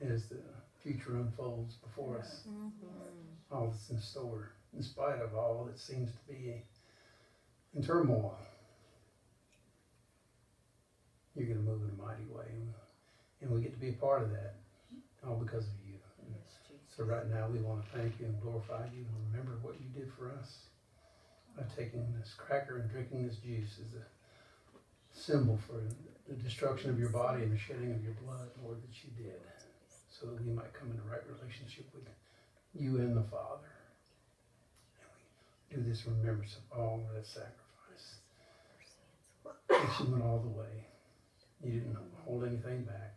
as the future unfolds before us. All that's in store, in spite of all that seems to be in turmoil. You're going to move in a mighty way, and we get to be a part of that, all because of you. So right now we want to thank you and glorify you and remember what you did for us by taking this cracker and drinking this juice as a symbol for the destruction of your body and the shedding of your blood, Lord, that you did, so that we might come in the right relationship with you and the Father. And we do this in remembrance of all that sacrifice. That you went all the way. You didn't hold anything back.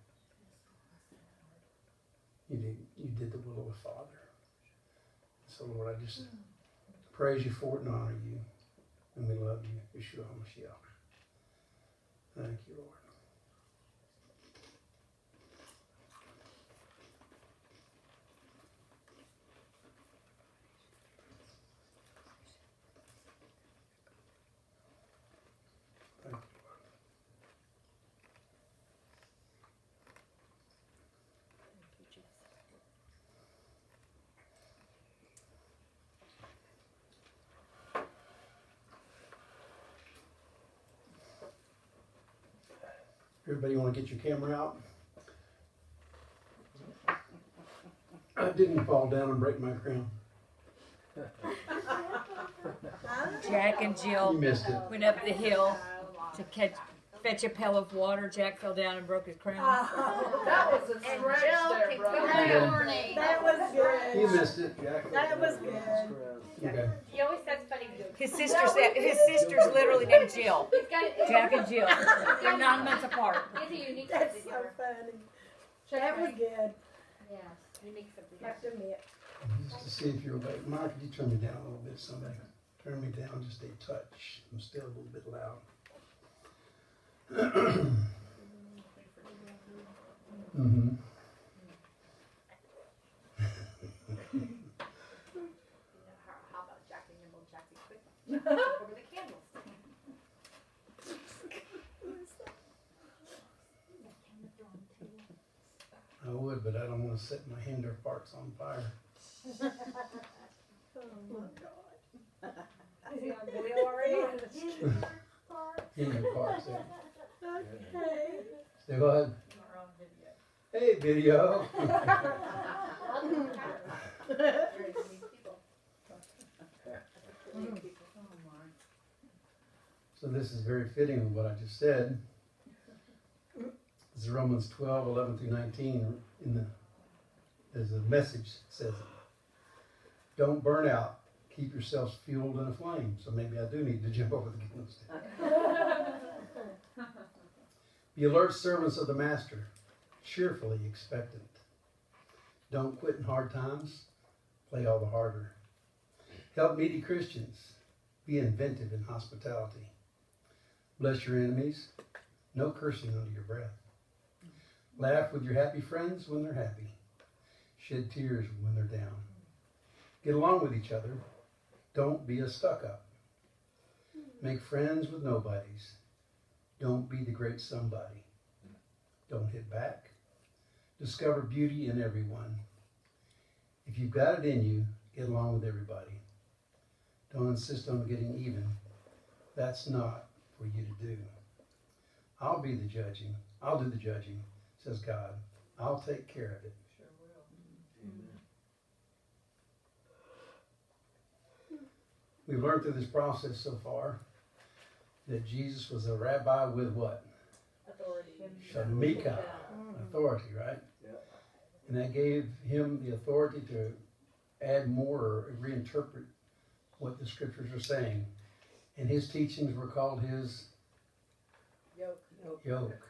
You did the will of the Father. So Lord, I just praise you for it and honor you. And we love you, Yeshua HaMashiach. Thank you, Lord. Thank you, Lord. Everybody want to get your camera out? I didn't fall down and break my crown. Jack and Jill You missed it. went up the hill to fetch a pail of water. Jack fell down and broke his crown. That was a stretch there, brother. morning. That was good. You missed it, Jack. That was good. Okay. He always says funny jokes. His sister's literally named Jill. Jack and Jill. They're 9 months apart. It's a unique That's sense of so humor. funny. That was good. Yeah, unique sense of Have to admit. Just to see if you're awake. Mark, could you turn me down a little bit? Somebody turn me down just a touch. I'm still a little bit loud. Mm-hmm. How about Jack and Nimble, Jack's quick over the candles? I would, but I don't want to set my hinder parts on fire. Oh my God. Is he on video already? Hinder parts. Yeah. Okay. Say go ahead. Hey, video. So this is very fitting with what I just said. This is Romans 12, 11 through 19. There's a message that says it. Don't burn out. Keep yourselves fueled in a flame. So maybe I do need to jump over the candlestick. Be alert servants of the Master, cheerfully expectant. Don't quit in hard times. Play all the harder. Help needy Christians. Be inventive in hospitality. Bless your enemies. No cursing under your breath. Laugh with your happy friends when they're happy. Shed tears when they're down. Get along with each other. Don't be a stuck-up. Make friends with nobodies. Don't be the great somebody. Don't hit back. Discover beauty in everyone. If you've got it in you, get along with everybody. Don't insist on getting even. That's not for you to do. I'll be the judging. I'll do the judging, says God. I'll take care of it. Sure will. Amen. We've learned through this process so far that Jesus was a rabbi with what? Authority. Shamika. Authority, right? Yeah. And that gave him the authority to add more or reinterpret what the scriptures are saying. And his teachings were called his yoke.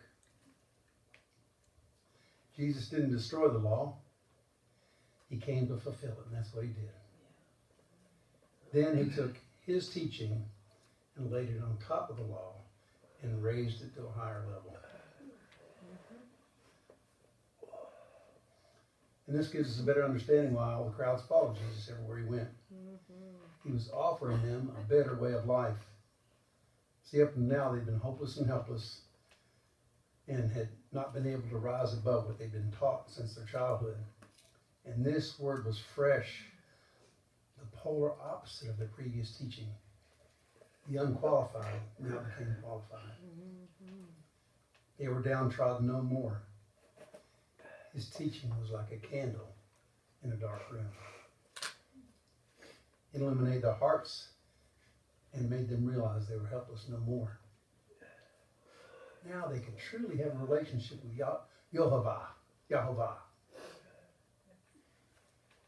Jesus didn't destroy the law. He came to fulfill it, and that's what he did. Then he took his teaching and laid it on top of the law and raised it to a higher level. And this gives us a better understanding why all the crowds followed Jesus everywhere he went. He was offering them a better way of life. See, up to now they've been hopeless and helpless and had not been able to rise above what they've been taught since their childhood. And this word was fresh, the polar opposite of their previous teaching. The unqualified now became qualified. They were downtrodden no more. His teaching was like a candle in a dark room. It illuminated their hearts and made them realize they were helpless no more. Now they can truly have a relationship with Yahovah.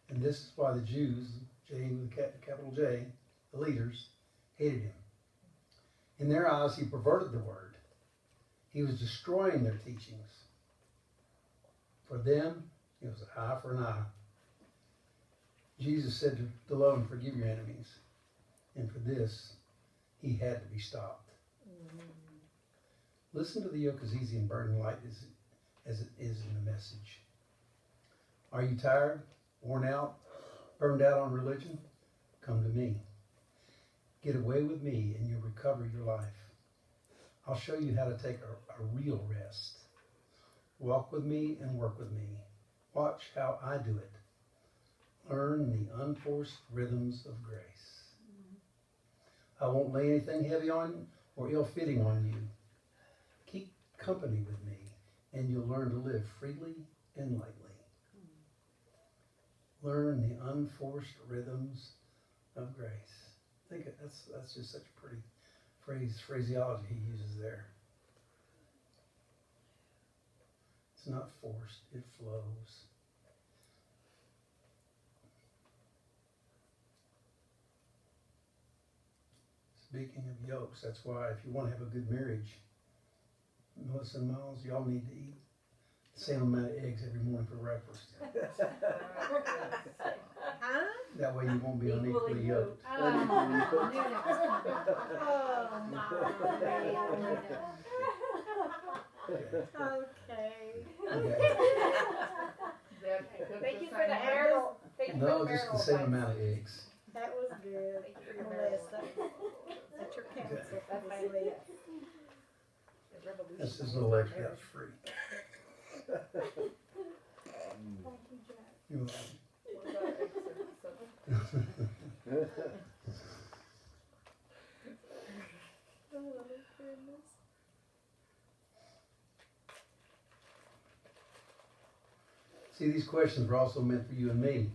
And this is why the Jews, J with a capital J, the leaders, hated him. In their eyes, he perverted the word. He was destroying their teachings. For them, it was an eye for an eye. Jesus said to love and forgive your enemies. And for this, he had to be stopped. Listen to the yoke is easy and burden light as it is in the message. Are you tired, worn out, burned out on religion? Come to me. Get away with me and you'll recover your life. I'll show you how to take a real rest. Walk with me and work with me. Watch how I do it. Learn the unforced rhythms of grace. I won't lay anything heavy on or ill-fitting on you. Keep company with me and you'll learn to live freely and lightly. Learn the unforced rhythms of grace. I think that's just such a pretty phraseology he uses there. It's not forced, it flows. Speaking of yokes, that's why if you want to have a good marriage, Melissa and Miles, y'all need to eat the same amount of eggs every morning for breakfast. Huh? That way you won't be unequally yoked. Okay. Thank you for the marital. No, just the same amount of eggs. That was good. Melissa. That's your counsel for this week. That's just a little extra, that's free. You're welcome. Oh, goodness. See, these questions are also meant for you and me.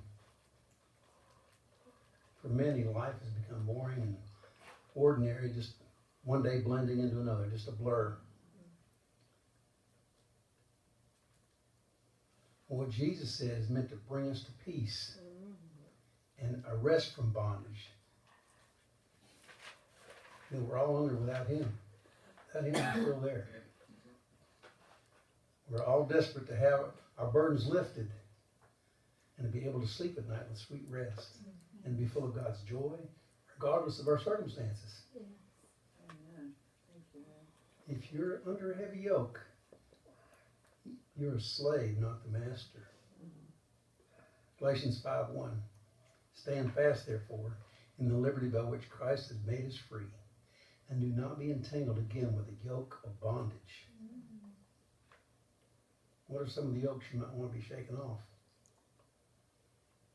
For many, life has become boring and ordinary, just one day blending into another, just a blur. What Jesus said is meant to bring us to peace and a rest from bondage that we're all under without him. Without him, we're still there. We're all desperate to have our burdens lifted and to be able to sleep at night with sweet rest and be full of God's joy, regardless of our circumstances. If you're under a heavy yoke, you're a slave, not the master. Galatians 5:1. Stand fast, therefore, in the liberty by which Christ has made us free, and do not be entangled again with the yoke of bondage. What are some of the yokes you might want to be shaken off?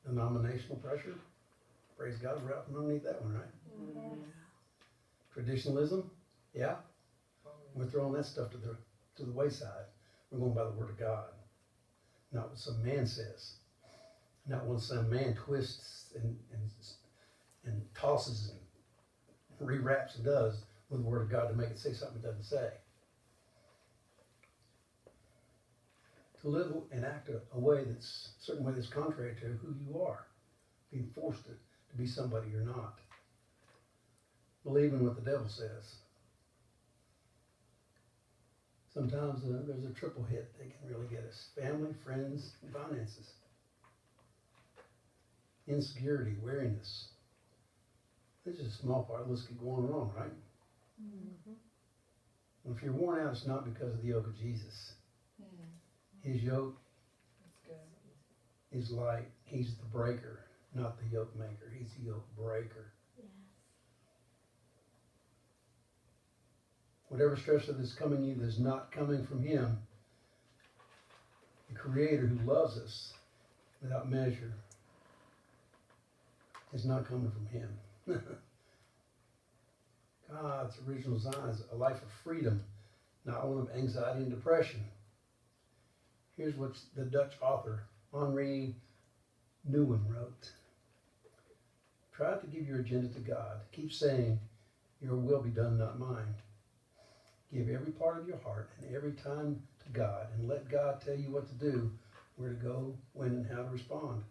Denominational pressure? Praise God, we're out from underneath that one, right? Traditionalism? Yeah. We're throwing that stuff to the wayside. We're going by the Word of God. Not what some man says. Not what some man twists and tosses and rewraps and does with the Word of God to make it say something it doesn't say. To live and act a certain way that's contrary to who you are. Being forced to be somebody you're not. Believing what the devil says. Sometimes there's a triple hit that can really get us. Family, friends, and finances. Insecurity, weariness. This is a small part. Let's keep going on, right? If you're worn out, it's not because of the yoke of Jesus. His yoke is light. He's the breaker, not the yoke maker. He's the yoke breaker. Whatever stressor that's coming you that's not coming from him, Creator who loves us without measure is not coming from Him. God's original design is a life of freedom, not one of anxiety and depression. Here's what the Dutch author Henri Nouwen wrote. Try to give your agenda to God. Keep saying, your will be done, not mine. Give every part of your heart and every time to God, and let God tell you what to do, where to go, when, and how to respond.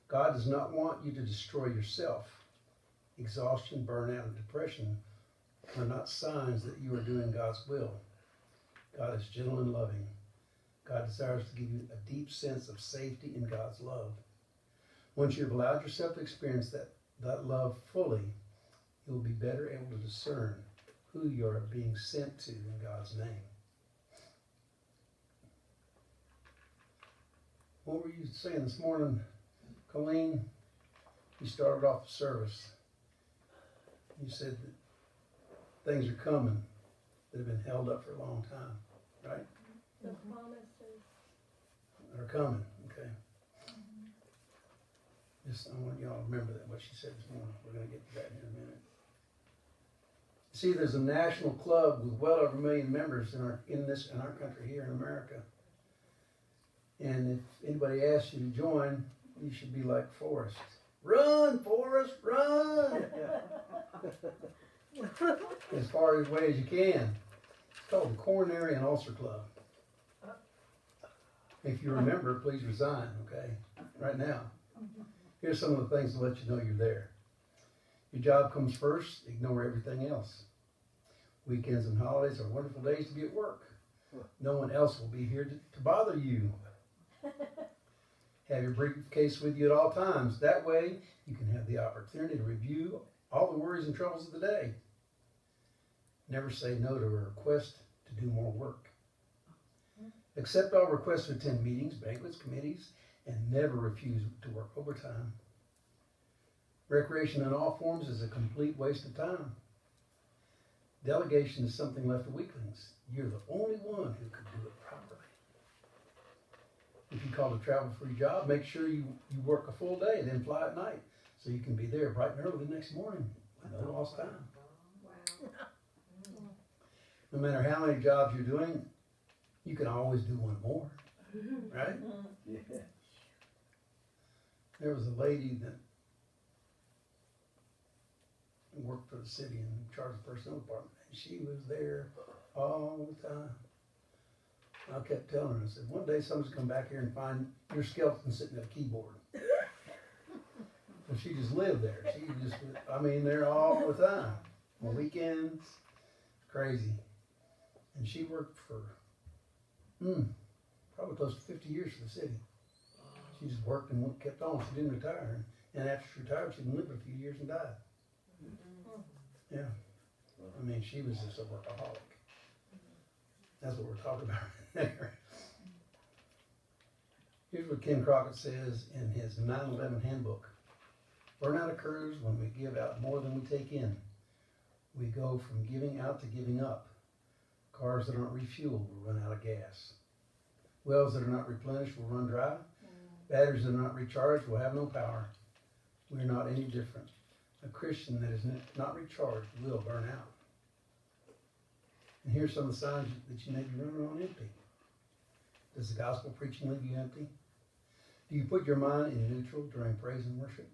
God does not want you to destroy yourself. Exhaustion, burnout, and depression are not signs that you are doing God's will. God is gentle and loving. God desires to give you a deep sense of safety in God's love. Once you have allowed yourself to experience that love fully, you will be better able to discern who you are being sent to in God's name. What were you saying this morning, Colleen? You started off the service. You said that things are coming that have been held up for a long time, right? The promises. Are coming, okay. Just I want y'all to remember that what she said this morning. We're going to get to that in a minute. See, there's a national club with well over 1 million members in our country here in America. And if anybody asks you to join, you should be like Forrest. Run, Forrest, run! As far away as you can. It's called the Coronary and Ulcer Club. If you remember, please resign, okay? Right now. Here's some of the things to let you know you're there. Your job comes first. Ignore everything else. Weekends and holidays are wonderful days to be at work. No one else will be here to bother you. Have your briefcase with you at all times. That way, you can have the opportunity to review all the worries and troubles of the day. Never say no to a request to do more work. Accept all requests to attend meetings, banquets, committees, and never refuse to work overtime. Recreation in all forms is a complete waste of time. Delegation is something left to weaklings. You're the only one who could do it properly. If you call to travel for your job, make sure you work a full day, then fly at night, so you can be there bright and early the next morning with no lost time. Wow. No matter how many jobs you're doing, you can always do one more, right? Yeah. There was a lady that worked for the city in charge of the personnel department, and she was there all the time. I kept telling her, I said, one day someone's come back here and find your skeleton sitting at a keyboard. So she just lived there. She just, there all the time. On weekends, crazy. And she worked for, probably close to 50 years for the city. She just worked and kept on. She didn't retire. And after she retired, she lived a few years and died. Yeah. She was just a workaholic. That's what we're talking about there. Here's what Ken Crockett says in his 9/11 handbook. Burnout occurs when we give out more than we take in. We go from giving out to giving up. Cars that aren't refueled will run out of gas. Wells that are not replenished will run dry. Batteries that are not recharged will have no power. We're not any different. A Christian that is not recharged will burn out. And here's some of the signs that you may be running on empty. Does the gospel preaching leave you empty? Do you put your mind in neutral during praise and worship?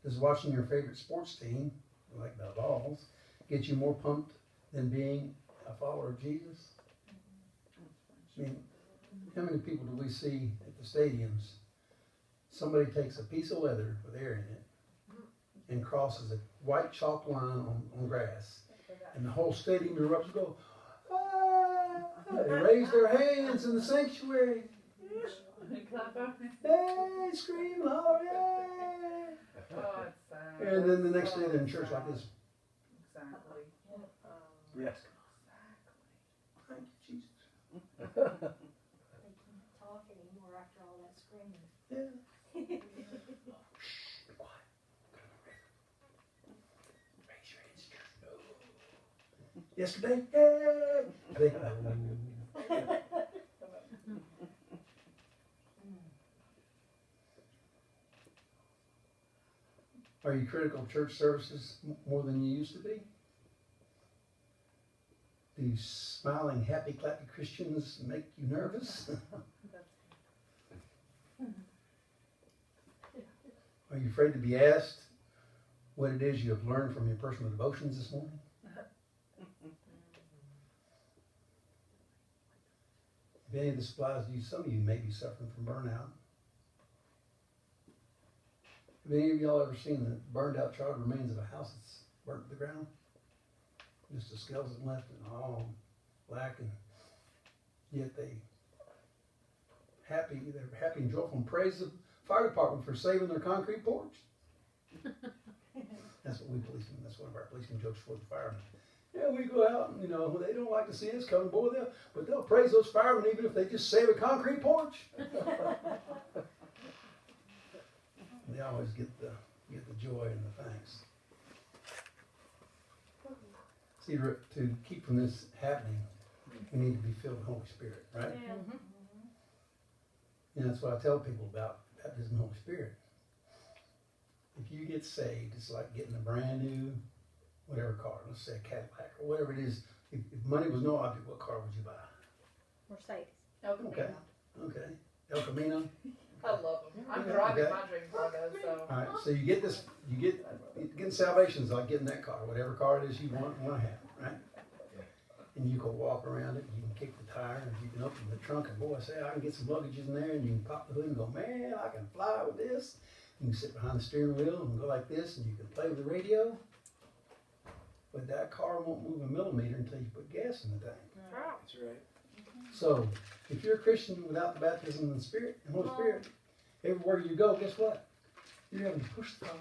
Does watching your favorite sports team, like the Vols, get you more pumped than being a follower of Jesus? How many people do we see at the stadiums? Somebody takes a piece of leather with air in it and crosses a white chalk line on grass. And the whole stadium erupts and go, ah! They raise their hands in the sanctuary. Hey, scream, holler, yay! Oh, it's sad. And then the next day they're in church like this. Exactly. Yes. Thank you, Jesus. They can't talk anymore after all that screaming. Yeah. Shh, be quiet. Raise your hands, church. No. Yesterday, hey! Are you critical of church services more than you used to be? Do smiling, happy, clappy Christians make you nervous? Are you afraid to be asked what it is you have learned from your personal devotions this morning? If any of this applies to you, some of you may be suffering from burnout. Have any of y'all ever seen the burned out charred remains of a house that's burnt to the ground? Just a skeleton left and all black, and yet they're happy and joyful and praise the fire department for saving their concrete porch. That's what we policemen, that's one of our policeman jokes for the firemen. Yeah, we go out and, they don't like to see us coming, boy, but they'll praise those firemen even if they just save a concrete porch. They always get the joy and the thanks. See, to keep from this happening, we need to be filled with the Holy Spirit, right? Yeah. That's what I tell people about baptism of the Holy Spirit. If you get saved, it's like getting a brand new, whatever car, let's say a Cadillac or whatever it is. If money was no object, what car would you buy? Mercedes. Okay. El Camino. I love them. I'm driving my dream car though, so. All right, so you get this, getting salvation is like getting that car, whatever car it is you want to have, right? And you can walk around it, you can kick the tire, and you can open the trunk, and boy, say I can get some luggage in there, and you can pop the hood and go, man, I can fly with this. You can sit behind the steering wheel and go like this, and you can play with the radio. But that car won't move a millimeter until you put gas in the tank. That's right. So, if you're a Christian without the baptism of the Spirit, the Holy Spirit, everywhere you go, guess what? You're having to push the car.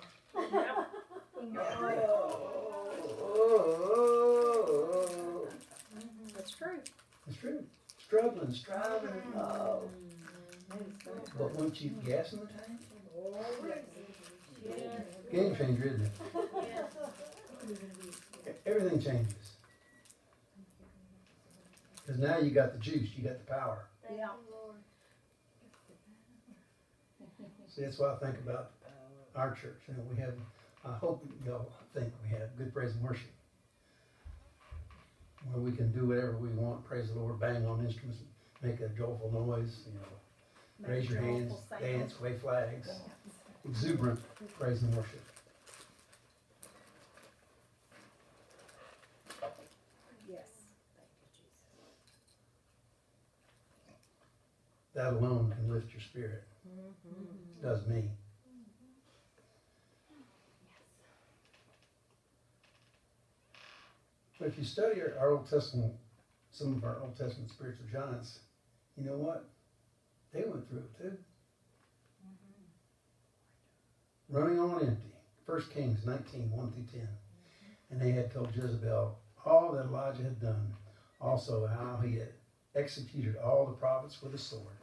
That's true. It's true. Struggling, striving, but once you get gas in the tank, game changer, isn't it? Everything changes. Because now you got the juice, you got the power. Yeah. See, that's what I think about our church. We have, I hope y'all think we have good praise and worship. Where we can do whatever we want, praise the Lord, bang on instruments, make a joyful noise, raise your hands, dance, wave flags, exuberant praise and worship. Yes. That alone can lift your spirit. It does me. But if you study our Old Testament, some of our Old Testament spiritual giants, you know what? They went through it too. Running on empty. 1 Kings 19, 1 through 10. And they had told Jezebel all that Elijah had done, also how he had executed all the prophets with a sword.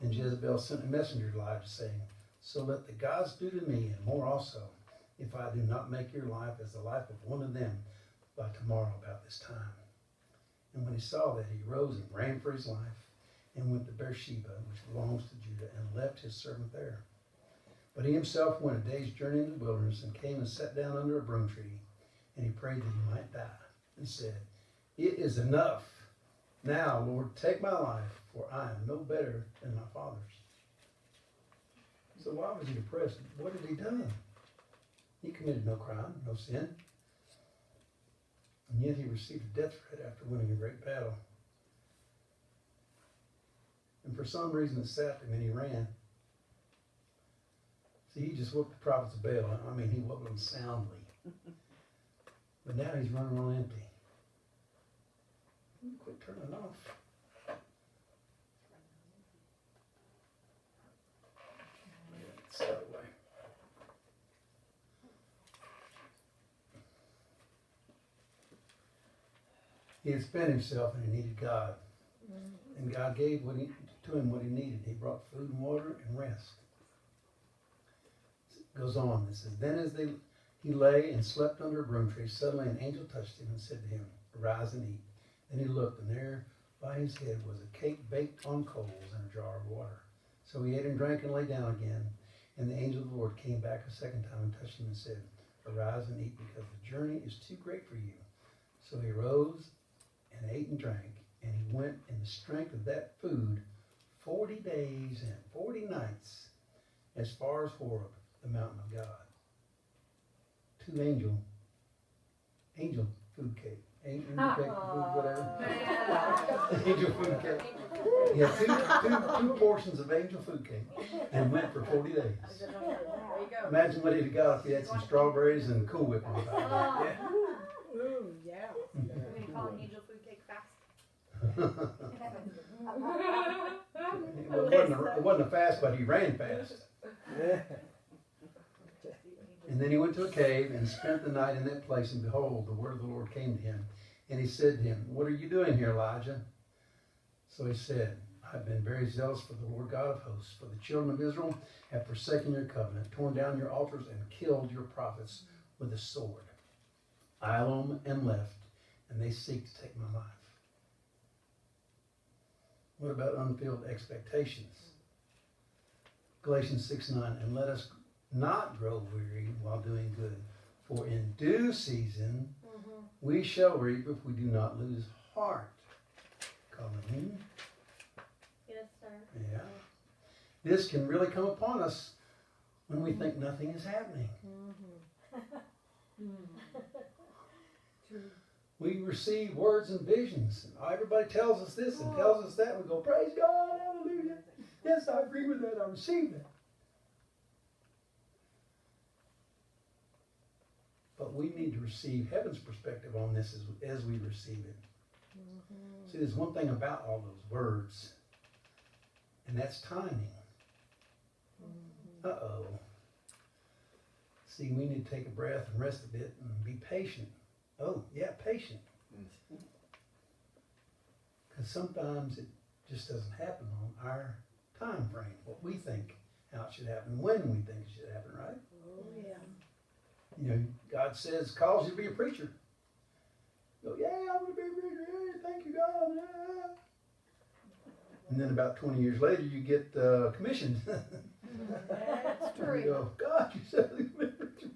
And Jezebel sent a messenger to Elijah, saying, so let the gods do to me, and more also, if I do not make your life as the life of one of them by tomorrow about this time. And when he saw that, he rose and ran for his life, and went to Beersheba, which belongs to Judah, and left his servant there. But he himself went a day's journey in the wilderness, and came and sat down under a broom tree, and he prayed that he might die, and said, it is enough. Now, Lord, take my life, for I am no better than my father's. So why was he depressed? What had he done? He committed no crime, no sin. And yet he received a death threat after winning a great battle. And for some reason it sapped him and he ran. See, he just whooped the prophets of Baal. I mean, he whooped them soundly. But now he's running on empty. Quit turning off. It's that way. He had spent himself and he needed God. And God gave to him what he needed. He brought food and water and rest. It goes on. It says, then as he lay and slept under a broom tree, suddenly an angel touched him and said to him, arise and eat. Then he looked, and there by his head was a cake baked on coals and a jar of water. So he ate and drank and lay down again. And the angel of the Lord came back a second time and touched him and said, Arise and eat, because the journey is too great for you. So he rose and ate and drank, and he went in the strength of that food 40 days and 40 nights as far as Horeb, the mountain of God. 2 angel food cake. Angel cake, food, whatever. Angel food cake. He had two portions of angel food cake and went for 40 days. There you go. Imagine what he'd have got if he had some strawberries and Cool Whip on top. Ooh, yeah. We're gonna call it angel food cake fast. It wasn't a fast, but he ran fast. Yeah. And then he went to a cave and spent the night in that place, and behold, the word of the Lord came to him. And he said to him, What are you doing here, Elijah? So he said, I've been very zealous for the Lord God of hosts, for the children of Israel have forsaken your covenant, torn down your altars, and killed your prophets with a sword. I alone am left, and they seek to take my life. What about unfulfilled expectations? Galatians 6:9, and let us not grow weary while doing good, for in due season we shall reap if we do not lose heart. Colleen? Yes, sir. Yeah. This can really come upon us when we think nothing is happening. We receive words and visions. And everybody tells us this and tells us that. We go, praise God, hallelujah. Yes, I agree with that. I receive that. But we need to receive heaven's perspective on this as we receive it. See, there's one thing about all those words, and that's timing. Uh-oh. See, we need to take a breath and rest a bit and be patient. Oh, yeah, patient. Because sometimes it just doesn't happen on our time frame, what we think how it should happen, when we think it should happen, right? Oh, yeah. You know, God says, calls you to be a preacher. Go, yeah, I'm going to be a preacher. Yeah, thank you, God. Yeah. And then about 20 years later, you get commissioned. That's And you go, God, you said I was going to be a preacher.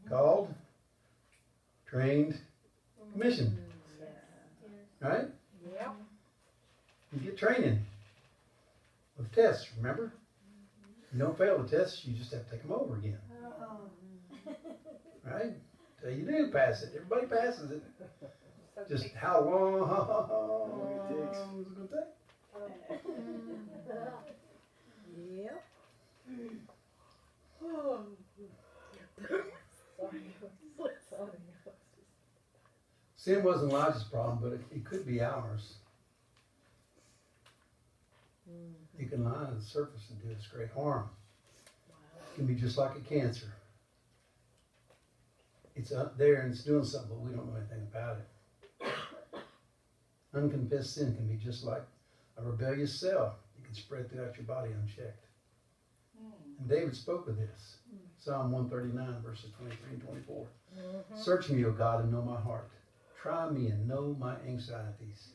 Called, trained, commissioned. Right? Yep. You get training with tests, remember? You don't fail the tests, you just have to take them over again. Right? Till you do pass it. Everybody passes it. Just how long is it going to take? Yep. Sin wasn't Elijah's problem, but it could be ours. It can lie on the surface and do us great harm. It can be just like a cancer. It's up there and it's doing something, but we don't know anything about it. Unconfessed sin can be just like a rebellious cell. It can spread throughout your body unchecked. And David spoke of this. Psalm 139, verses 23 and 24. Search me, O God, and know my heart. Try me and know my anxieties.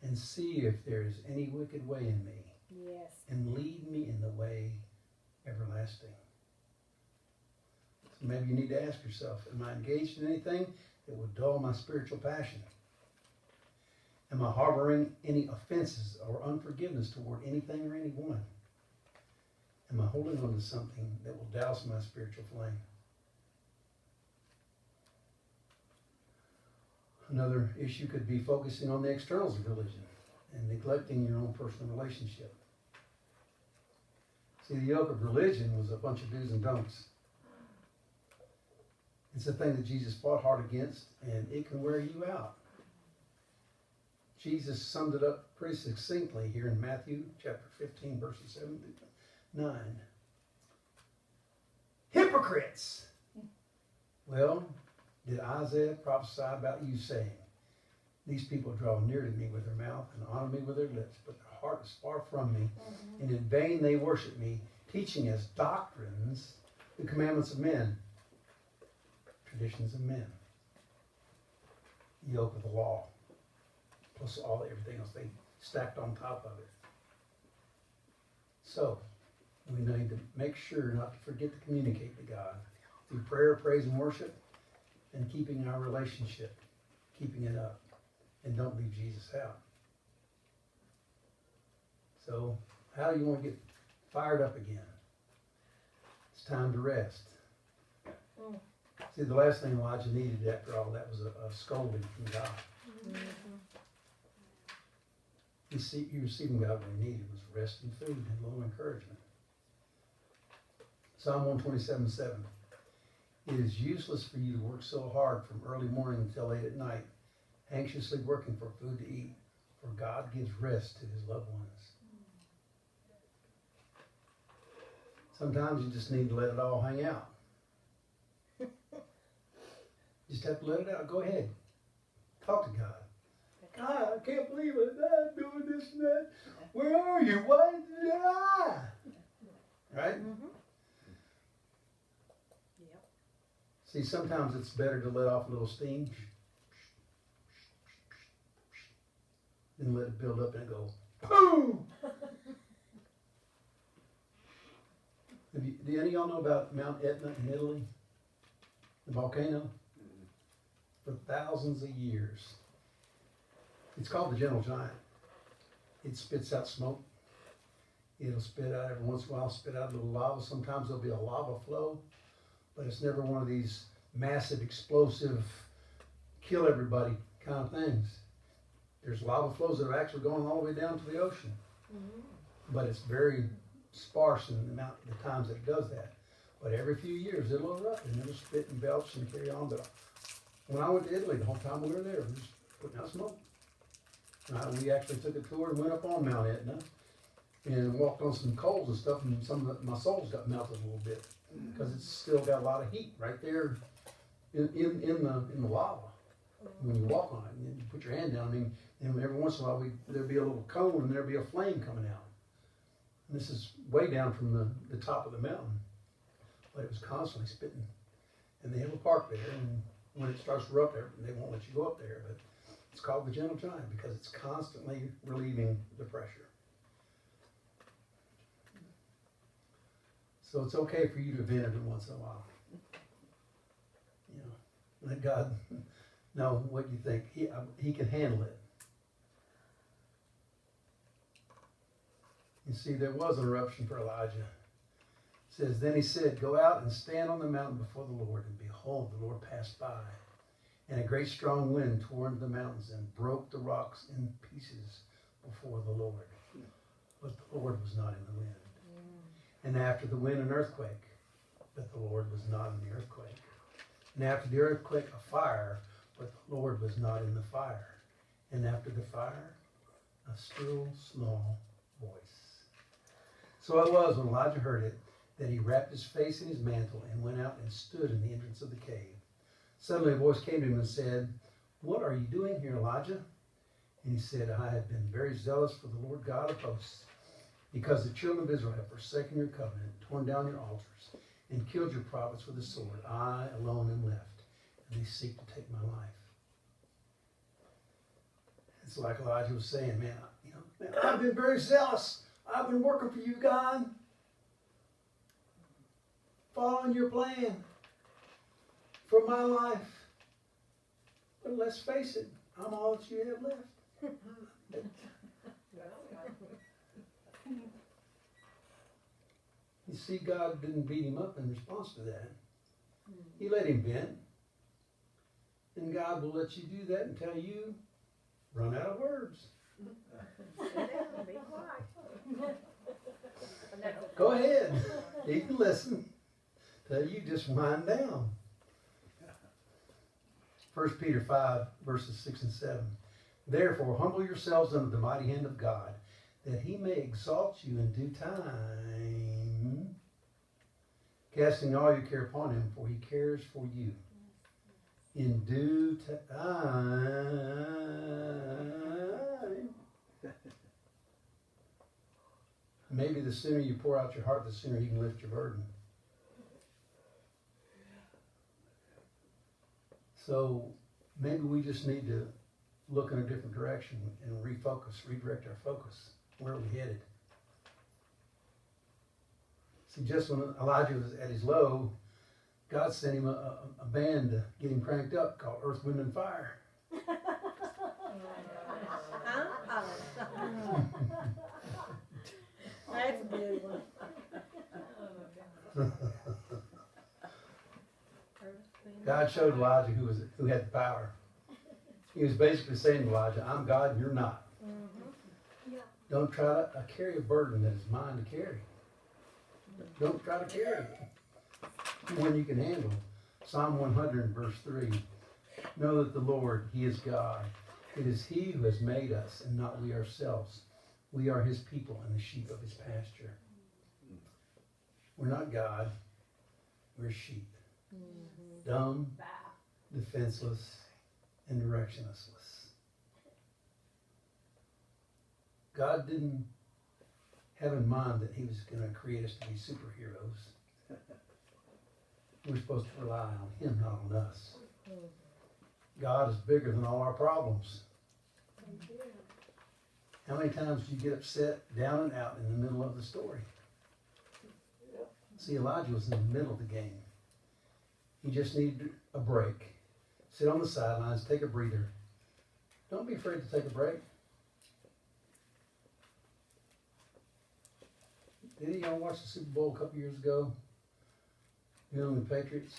And see if there is any wicked way in me. Yes. And lead me in the way everlasting. So maybe you need to ask yourself, am I engaged in anything that would dull my spiritual passion? Am I harboring any offenses or unforgiveness toward anything or anyone? Am I holding on to something that will douse my spiritual flame? Another issue could be focusing on the externals of religion and neglecting your own personal relationship. See, the yoke of religion was a bunch of do's and don'ts. It's a thing that Jesus fought hard against, and it can wear you out. Jesus summed it up pretty succinctly here in Matthew chapter 15, verses 7 to 9. Hypocrites! Well, did Isaiah prophesy about you, saying, these people draw near to me with their mouth and honor me with their lips, but their heart is far from me, and in vain they worship me, teaching as doctrines the commandments of men, traditions of men, the yoke of the law, plus everything else they stacked on top of it. So, we need to make sure not to forget to communicate to God through prayer, praise, and worship, and keeping our relationship, keeping it up, and don't leave Jesus out. So, how do you want to get fired up again? It's time to rest. See, the last thing Elijah needed after all that was a scolding from God. He received from God what he needed was rest and food and a little encouragement. Psalm 127:7. It is useless for you to work so hard from early morning until late at night, anxiously working for food to eat, for God gives rest to his loved ones. Sometimes you just need to let it all hang out. You just have to let it out. Go ahead. Talk to God. God, I can't believe it. I'm doing this and that. Where are you? Why did I? Right? Yep. See, sometimes it's better to let off a little steam than let it build up and go, boom! Do any of y'all know about Mount Etna in Italy? The volcano? For thousands of years. It's called the gentle giant. It spits out smoke. It'll spit out every once in a while, spit out a little lava. Sometimes there'll be a lava flow, but it's never one of these massive, explosive, kill everybody kind of things. There's lava flows that are actually going all the way down to the ocean. But it's very sparse in the amount of the times that it does that. But every few years it'll erupt and it'll spit and belch and carry on. But when I went to Italy, the whole time we were there, we were just putting out smoke. We actually took a tour and went up on Mount Etna and walked on some coals and stuff, and my soles got melted a little bit because it's still got a lot of heat right there in the lava when you walk on it. And you put your hand down, and every once in a while there'd be a little cone and there'd be a flame coming out. And this is way down from the top of the mountain, but it was constantly spitting. And they have a park there, and when it starts to erupt there, they won't let you go up there, but it's called the gentle giant because it's constantly relieving the pressure. So it's okay for you to vent every once in a while. You know, let God know what you think. He can handle it. You see, there was an eruption for Elijah. It says, then he said, go out and stand on the mountain before the Lord, and behold, the Lord passed by. And a great strong wind tore into the mountains and broke the rocks in pieces before the Lord. But the Lord was not in the wind. And after the wind, an earthquake. But the Lord was not in the earthquake. And after the earthquake, a fire. But the Lord was not in the fire. And after the fire, a still small voice. So it was when Elijah heard it that he wrapped his face in his mantle and went out and stood in the entrance of the cave. Suddenly a voice came to him and said, what are you doing here, Elijah? And he said, I have been very zealous for the Lord God of hosts, because the children of Israel have forsaken your covenant, torn down your altars, and killed your prophets with the sword. I alone am left, and they seek to take my life. It's like Elijah was saying, man, I've been very zealous. I've been working for you, God, following your plan for my life. But let's face it, I'm all that you have left. You see, God didn't beat him up in response to that. He let him vent. And God will let you do that until you run out of words. Sit down, be quiet. Go ahead. You can listen till you just wind down. 1 Peter 5, verses 6 and 7. Therefore, humble yourselves under the mighty hand of God, that he may exalt you in due time, casting all your care upon him, for he cares for you. In due time. Maybe the sooner you pour out your heart, the sooner he can lift your burden. So maybe we just need to look in a different direction and refocus, redirect our focus. Where are we headed? See, just when Elijah was at his low, God sent him a band to get him cranked up called Earth, Wind, and Fire. That's a good one. God showed Elijah who had the power. He was basically saying to Elijah, I'm God and you're not. Don't try to carry a burden that is mine to carry. Don't try to carry it. When you can handle. Psalm 100 verse 3. Know that the Lord, He is God. It is He who has made us and not we ourselves. We are His people and the sheep of His pasture. We're not God. We're sheep. Dumb, defenseless, and directionless. God didn't have in mind that He was going to create us to be superheroes. We're supposed to rely on Him, not on us. God is bigger than all our problems. How many times do you get upset, down and out in the middle of the story? See, Elijah was in the middle of the game. He just needed a break. Sit on the sidelines, take a breather. Don't be afraid to take a break. Did any of y'all watch the Super Bowl a couple years ago? New England Patriots.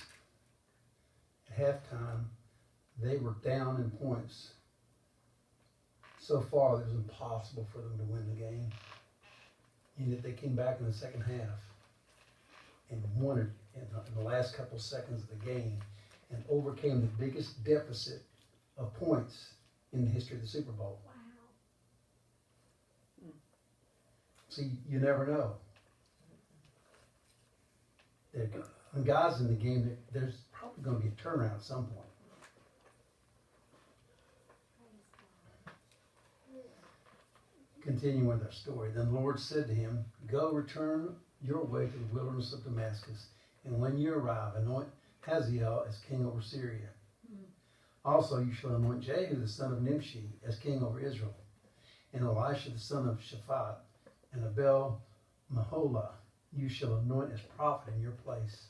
At halftime, they were down in points. So far, it was impossible for them to win the game. And yet they came back in the second half and won it in the last couple seconds of the game and overcame the biggest deficit of points in the history of the Super Bowl. Wow. See, you never know. When God's in the game, there's probably going to be a turnaround at some point. Continuing with our story. Then the Lord said to him, go return your way to the wilderness of Damascus, and when you arrive, anoint Hazael as king over Syria. Also you shall anoint Jehu the son of Nimshi as king over Israel, and Elisha the son of Shaphat, and Abel Maholah you shall anoint as prophet in your place.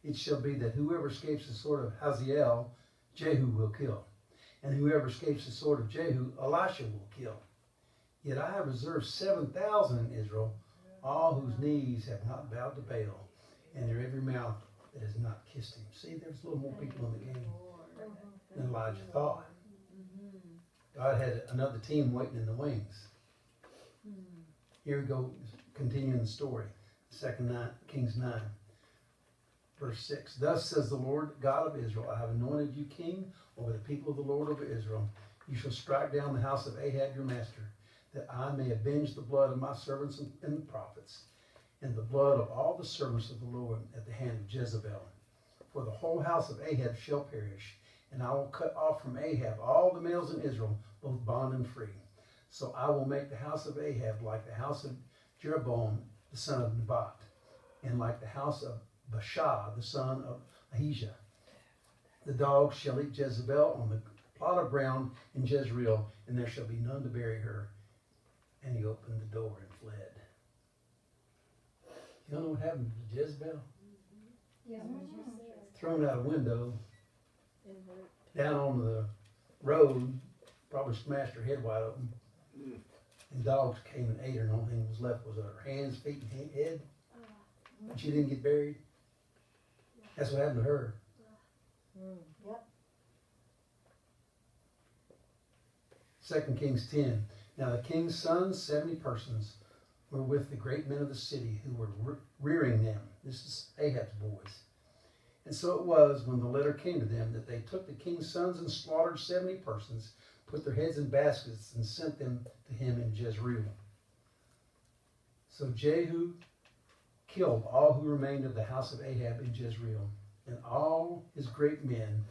It shall be that whoever escapes the sword of Hazael, Jehu will kill, and whoever escapes the sword of Jehu, Elisha will kill. Yet I have reserved 7,000 in Israel, all whose knees have not bowed to Baal, and their every mouth that has not kissed him. See, there's a little more people in the game than Elijah thought. God had another team waiting in the wings. Here we go, continuing the story. 2 Kings 9, verse 6. Thus says the Lord God of Israel, I have anointed you king over the people of the Lord over Israel. You shall strike down the house of Ahab your master, that I may avenge the blood of my servants and the prophets, and the blood of all the servants of the Lord at the hand of Jezebel. For the whole house of Ahab shall perish, and I will cut off from Ahab all the males in Israel, both bond and free. So I will make the house of Ahab like the house of Jeroboam the son of Nebat, and like the house of Baasha the son of Ahijah. The dogs shall eat Jezebel on the plot of ground in Jezreel, and there shall be none to bury her. And he opened the door and fled. You know what happened to Jezebel? Yeah. Thrown out a window, down on the road, probably smashed her head wide open. And dogs came and ate her, and the only thing that was left was her hands, feet, and head. And she didn't get buried. That's what happened to her. Yep. 2 Kings 10. Now the king's sons, 70 persons, were with the great men of the city who were rearing them. This is Ahab's boys. And so it was, when the letter came to them, that they took the king's sons and slaughtered 70 persons, put their heads in baskets, and sent them to him in Jezreel. So Jehu killed all who remained of the house of Ahab in Jezreel, and all his great men,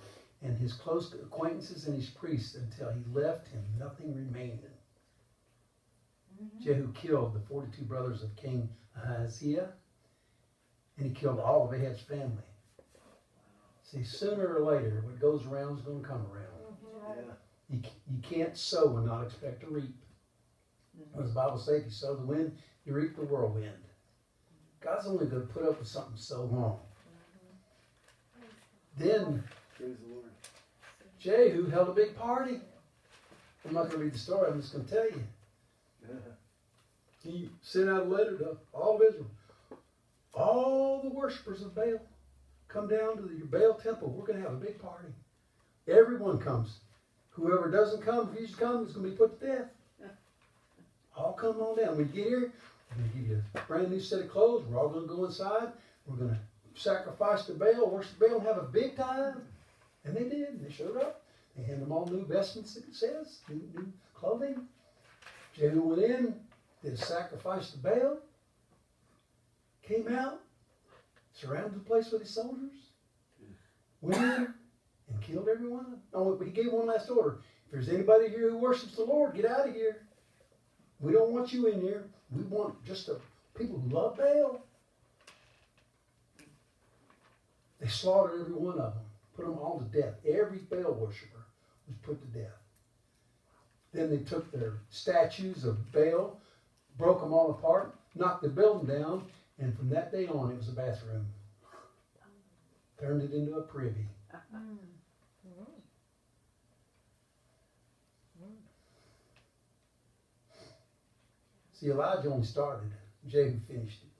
and his close acquaintances and his priests, until he left him nothing remaining. Jehu killed the 42 brothers of King Ahaziah, and he killed all of Ahab's family. See, sooner or later, what goes around is going to come around. Yeah. You can't sow and not expect to reap. As the Bible says, if you sow the wind, you reap the whirlwind. God's only going to put up with something so long. Then Praise the Lord. Jehu held a big party. I'm not going to read the story. I'm just going to tell you. He sent out a letter to all of Israel. All the worshipers of Baal, come down to your Baal temple. We're going to have a big party. Everyone comes. Whoever doesn't come, refuses to come, is going to be put to death. All come on down. When you get here, I'm going to give you a brand new set of clothes. We're all going to go inside. We're going to sacrifice to Baal, worship Baal, and have a big time. And they did. They showed up. They handed them all new vestments, it says, new clothing. Jehu went in, did a sacrifice to Baal, came out, surrounded the place with his soldiers, went in and killed everyone. Oh, but he gave one last order. If there's anybody here who worships the Lord, get out of here. We don't want you in here. We want just the people who love Baal. They slaughtered every one of them, put them all to death. Every Baal worshiper was put to death. Then they took their statues of Baal, broke them all apart, knocked the building down, and from that day on it was a bathroom. Turned it into a privy. See, Elijah only started. Jehu finished it.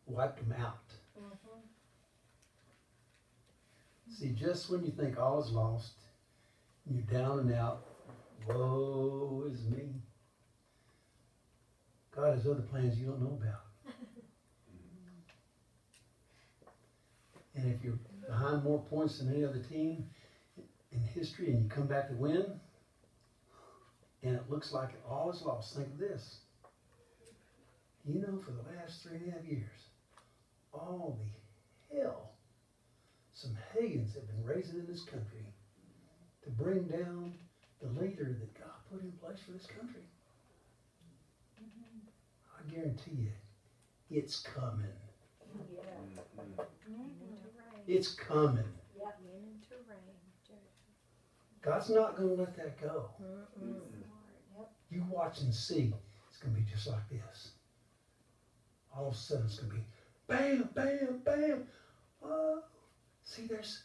Wiped them out. See, just when you think all is lost, and you're down and out, woe is me. God has other plans you don't know about. And if you're behind more points than any other team in history and you come back to win, and it looks like all is lost, think of this. You know, for the last 3.5 years, all the hell some Pagans have been raising in this country to bring down the leader that God put in place for this country. I guarantee you, it's coming. It's coming. God's not going to let that go. You watch and see. It's going to be just like this. All of a sudden, it's going to be bam, bam, bam. Oh, see, there's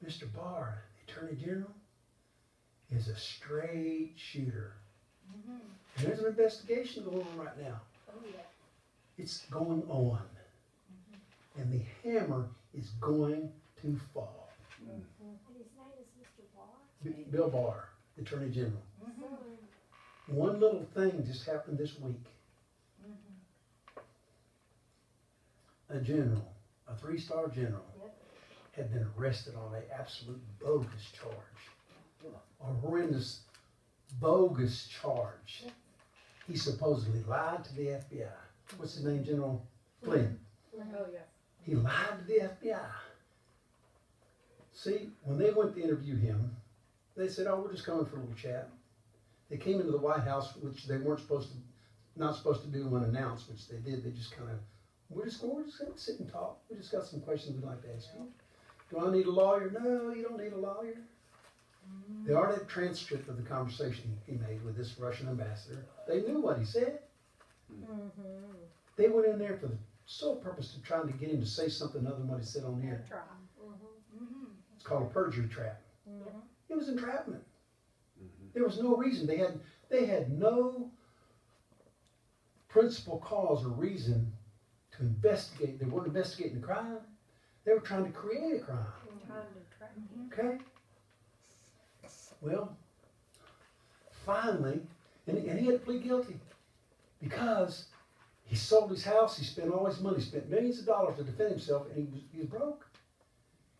Mr. Barr, the Attorney General, is a straight shooter. And there's an investigation going on right now. It's going on. And the hammer is going to fall. And his name is Mr. Barr? Bill Barr, the Attorney General. One little thing just happened this week. A general, a 3-star general, had been arrested on an absolute bogus charge. A horrendous, bogus charge. He supposedly lied to the FBI. What's his name, General Flynn? Oh, yeah. He lied to the FBI. See, when they went to interview him, they said, "Oh, we're just coming for a little chat." They came into the White House, which they weren't not supposed to do unannounced, which they did. They just kind of, we're just going to sit and talk. We just got some questions we'd like to ask you. Do I need a lawyer? No, you don't need a lawyer. They already had a transcript of the conversation he made with this Russian ambassador. They knew what he said. They went in there for the sole purpose of trying to get him to say something other than what he said on here. It's called a perjury trap. It was entrapment. There was no reason. They had no principal cause or reason to investigate. They weren't investigating the crime. They were trying to create a crime. Okay? Well, finally, and he had to plead guilty because he sold his house, he spent all his money, spent millions of dollars to defend himself, and he was broke.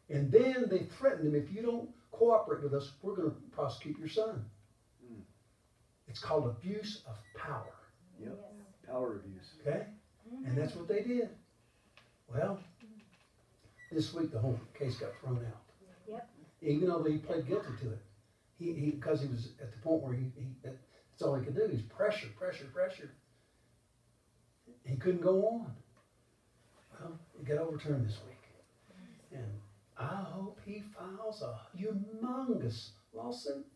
And then they threatened him, if you don't cooperate with us, we're going to prosecute your son. It's called abuse of power. Yep. Power abuse. Okay? And that's what they did. Well, this week the whole case got thrown out. Even though he pled guilty to it. Because he was at the point where that's all he could do. He's pressure. He couldn't go on. Well, it got overturned this week. And I hope he files a humongous lawsuit.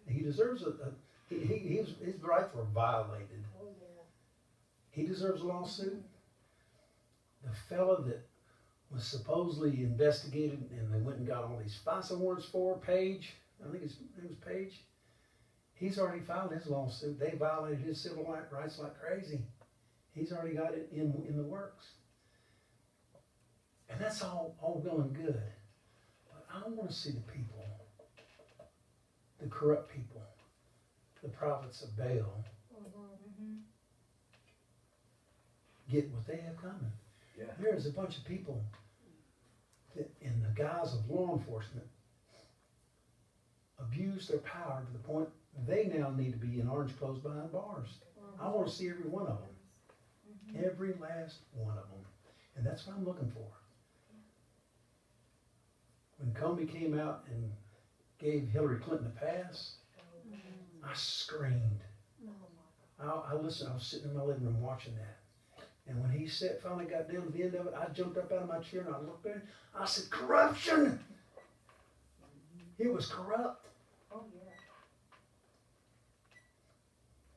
He deserves his rights were violated. He deserves a lawsuit. The fellow that was supposedly investigated and they went and got all these FISA warrants for, Page, I think his name was Page, he's already filed his lawsuit. They violated his civil rights like crazy. He's already got it in the works. And that's all well and good. But I want to see the people, the corrupt people, the prophets of Baal, get what they have coming. Yeah. There is a bunch of people that, in the guise of law enforcement, abuse their power to the point they now need to be in orange clothes behind bars. I want to see every one of them. Every last one of them. And that's what I'm looking for. When Comey came out and gave Hillary Clinton a pass, I screamed. I listened. I was sitting in my living room watching that. And when he finally got down to the end of it, I jumped up out of my chair and I looked at him. I said, corruption! It was corrupt. Oh, yeah.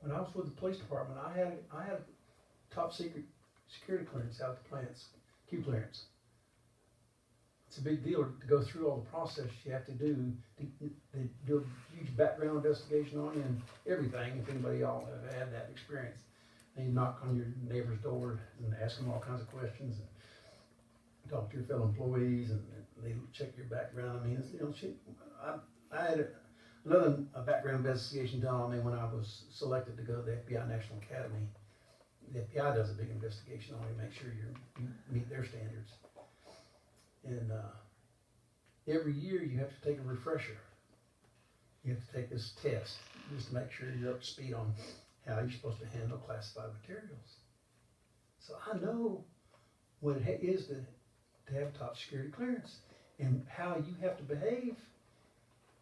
When I was with the police department, I had top secret security clearance out at the plants, Q clearance. It's a big deal to go through all the process you have to do. They do a huge background investigation on you and everything, if anybody all have had that experience. They knock on your neighbor's door and ask them all kinds of questions and talk to your fellow employees and they check your background. I mean, I had another background investigation done on me when I was selected to go to the FBI National Academy. The FBI does a big investigation on you, make sure you meet their standards. And every year you have to take a refresher. You have to take this test just to make sure you're up to speed on how you're supposed to handle classified materials. So I know what it is to have top security clearance and how you have to behave.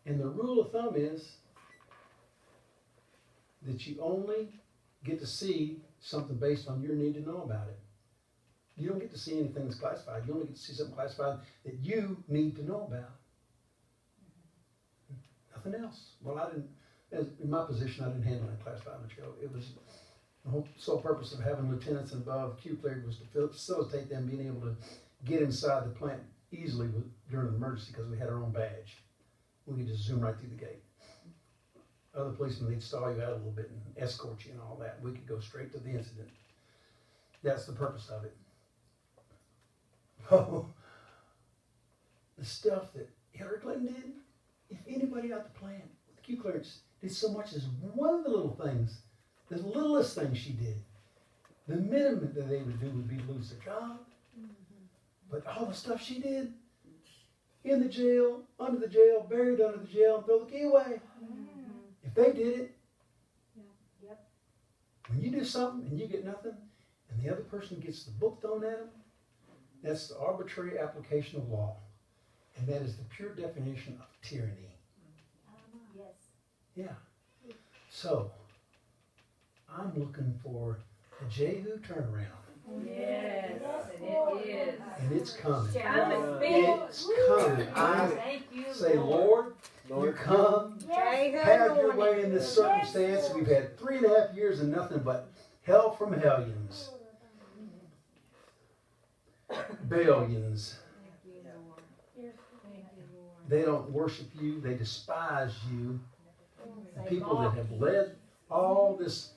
And the rule of thumb is that you only get to see something based on your need to know about it. You don't get to see anything that's classified. You only get to see something classified that you need to know about. Nothing else. Well, in my position, I didn't handle any classified material. It was the whole sole purpose of having lieutenants and above Q cleared was to facilitate them being able to get inside the plant easily during an emergency because we had our own badge. We could just zoom right through the gate. Other policemen, they'd stall you out a little bit and escort you and all that. We could go straight to the incident. That's the purpose of it. Oh, the stuff that Hillary Clinton did, if anybody out the plant with Q clearance did so much as one of the little things, the littlest thing she did, the minimum that they would do would be to lose their job. But all the stuff she did, in the jail, under the jail, buried under the jail, and throw the key away. If they did it, when you do something and you get nothing, and the other person gets the book thrown at them, that's the arbitrary application of law. And that is the pure definition of tyranny. Yes. Yeah. So, I'm looking for a Jehu turnaround. Yes, and it is. And it's coming. It's coming. I Thank you, say, Lord, you come, have your way in this circumstance. We've had 3.5 years and nothing but hell from hellions. Billions. They don't worship you. They despise you. The people that have led all this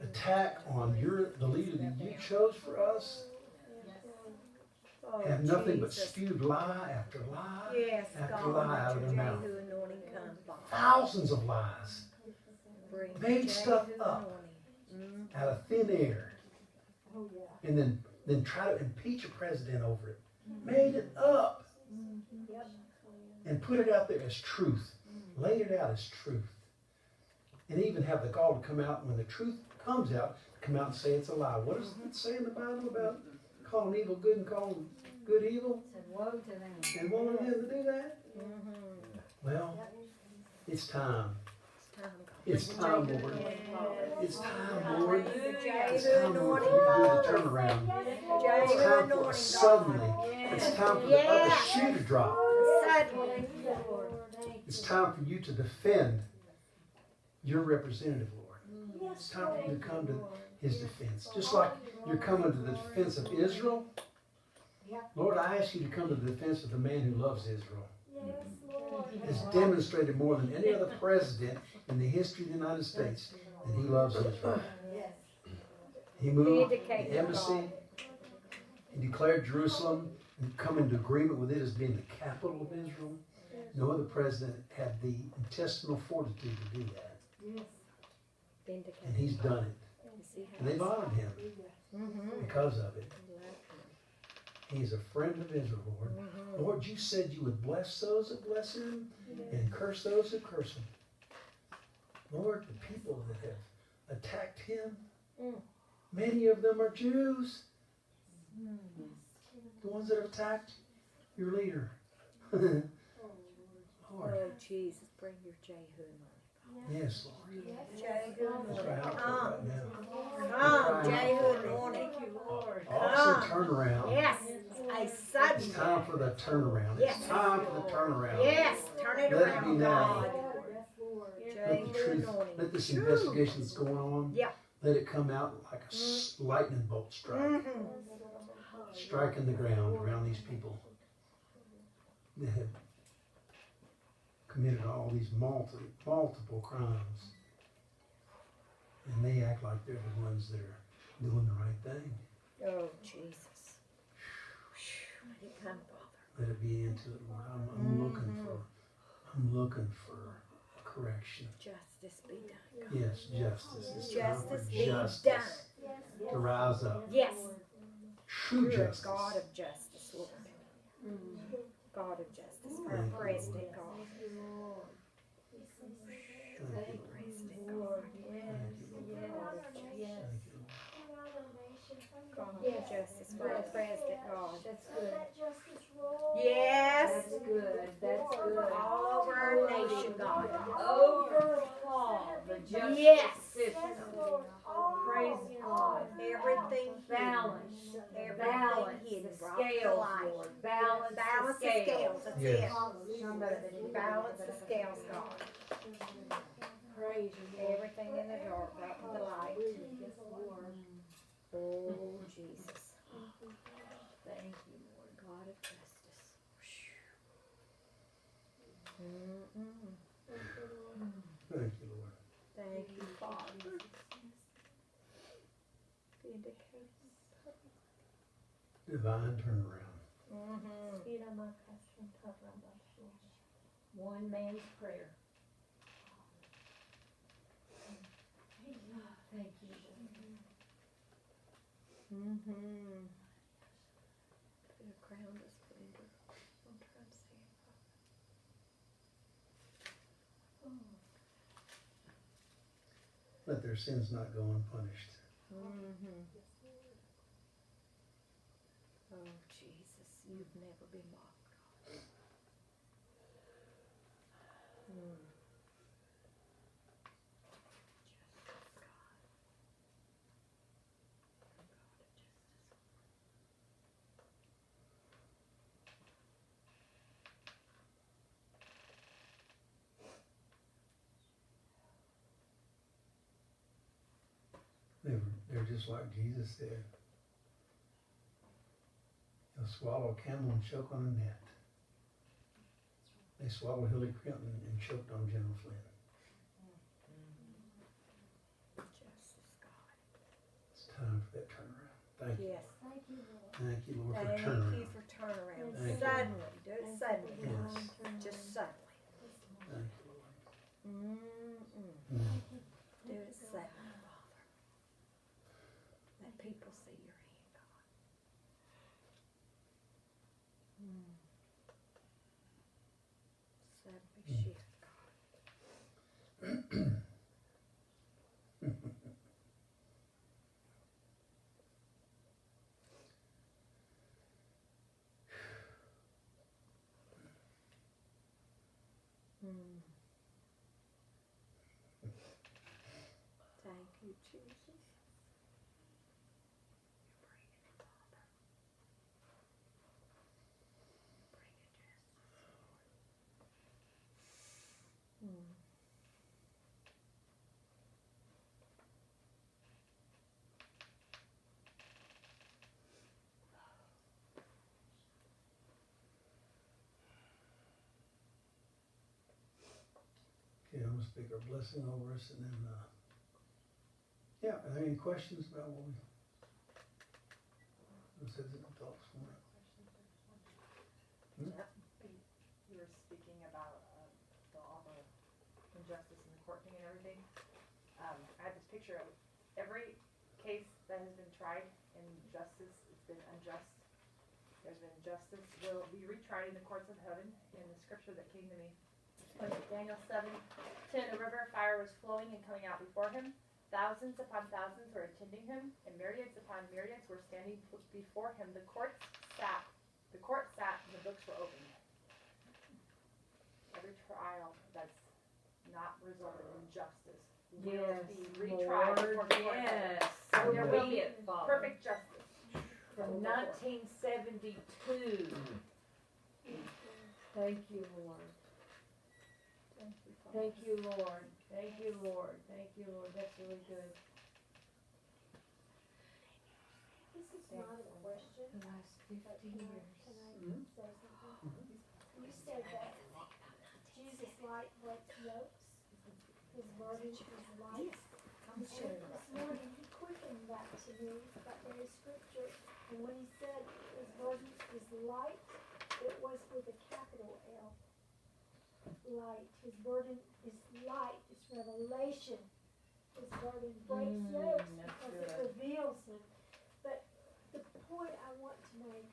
attack on the leader that you chose for us have nothing but spewed lie after lie after lie out of their mouth. Thousands of lies. Made stuff up out of thin air. And then try to impeach a president over it. Made it up. And put it out there as truth. Laid it out as truth. And even have the gall to come out when the truth comes out, come out and say it's a lie. What does it say in the Bible about calling evil good and calling good evil? And woe to them. And woe to them to do that? Well, it's time. It's time, Lord. It's time, Lord. It's time, Lord, for you to do the turnaround. It's time for suddenly. It's time for the other shoe to drop. It's time for you to defend your representative, Lord. It's time for you to come to his defense. Just like you're coming to the defense of Israel. Lord, I ask you to come to the defense of the man who loves Israel. Has demonstrated more than any other president in the history of the United States that he loves Israel. He moved the embassy. He declared Jerusalem and come into agreement with it as being the capital of Israel. No other president had the intestinal fortitude to do that. And he's done it. And they've honored him because of it. He's a friend of Israel, Lord. Lord, you said you would bless those that bless him and curse those that curse him. Lord, the people that have attacked him, many of them are Jews. The ones that have attacked your leader. Lord. Oh, Jesus, bring your Jehu. Yes, Lord. Jehu. Let's cry out for it right now. Come, Jehu anointing. Also turn around. Yes, a sudden. It's time for the turnaround. Yes. It's time for the turnaround. Yes, turn it Let it around, be now. God. Let the truth, let this investigation that's going on, Yeah. let it come out like a lightning bolt strike. Striking the ground around these people that have committed all these multiple crimes. And they act like they're the ones that are doing the right thing. Oh, Jesus. Let it come, Father. Let it be into it, Lord. I'm looking for correction. Justice be done, God. Yes, justice. It's time for Justice be justice done. to rise up. Yes. True You're a justice. God of justice, Lord. God of justice for our president, God. Thank you, President, Lord. God. Thank you, Lord. Thank you, Lord. God of justice for our president, God. That's good. Yes. That's good. That's good. All over our nation, God. Overhaul the justice Yes. system. Praise God. Everything Balance. Everything Balance hidden. the Brought to scales, light. Lord. Balance Balance the the scales. scales. That's Yes. it. Balance the scales, God. Praise you, Lord. Everything in the dark brought to the light. Yes, Lord. Oh, Jesus. Thank you, Lord. God of justice. Thank you, Lord. Thank you, Father. Vindicate. Divine turnaround. One man's prayer. Thank you, Lord. Put a crown of splendor on Trump's head. Let their sins not go unpunished. Oh, Jesus, you've never been mocked, God. Justice, God. God of justice. They're just like Jesus said. He'll swallow a camel and choke on a gnat. They swallowed Hillary Clinton and choked on General Flynn. Justice, God. It's time for that turnaround. Thank you. Yes. Thank you, Lord, for Thank turnaround. you for turnaround. Thank you. Suddenly. Do it suddenly, God. Yes. Just suddenly. Thank you, Lord. Do it suddenly, Father. Let people see your hand, God. Suddenly shift, God. Thank you, Jesus. You're bringing it, Father. Bring it, justice, Lord. speak our blessing over us, and then, yeah, are there any questions about what we said in the talk this morning? You were speaking about all the injustice in the court thing and everything. I have this picture of every case that has been tried in justice, it's been unjust. There's been justice, will be retried in the courts of heaven. And the scripture that came to me was Daniel 7:10. A river of fire was flowing and coming out before him. Thousands upon thousands were attending him, and myriads upon myriads were standing before him. The court sat, and the books were opened. Every trial that's not resulted in justice will be retried before the court of heaven. Yes. So there will be be it, Father. perfect justice. From 1972. Thank you, Lord. Thank you, Lord. Thank you, Lord. Thank you, Lord. That's really good. This is not a question. The last 50 years. Can I say something? You said that Jesus light breaks yokes. His burden is light. And this morning he quickened that to me, that very scripture. And when he said his burden is light, it was with a capital L. Light. His burden is light. It's revelation. His burden breaks yokes because it reveals him. But the point I want to make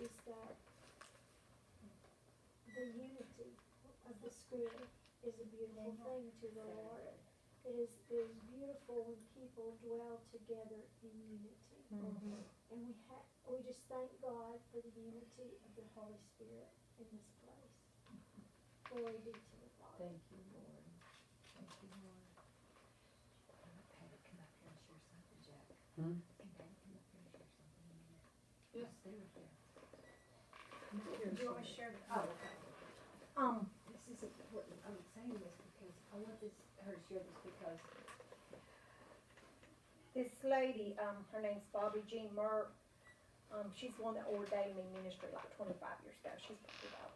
is that the unity of the Spirit is a beautiful thing to the Lord. It is beautiful when people dwell together in unity. And we just thank God for the unity of the Holy Spirit in this place. Glory be to the Father. Thank you, Lord. Thank you, Lord. Patty, come up here and share something, Jack. Hmm? Can Patty come up here and share something in a minute? Yes. Stay right there. Do you want me to share? Oh, okay. This is important. I'm saying this because I want her to share this because this lady, her name's Bobby Jean Murr. She's the one that ordained me ministry like 25 years ago. She's probably about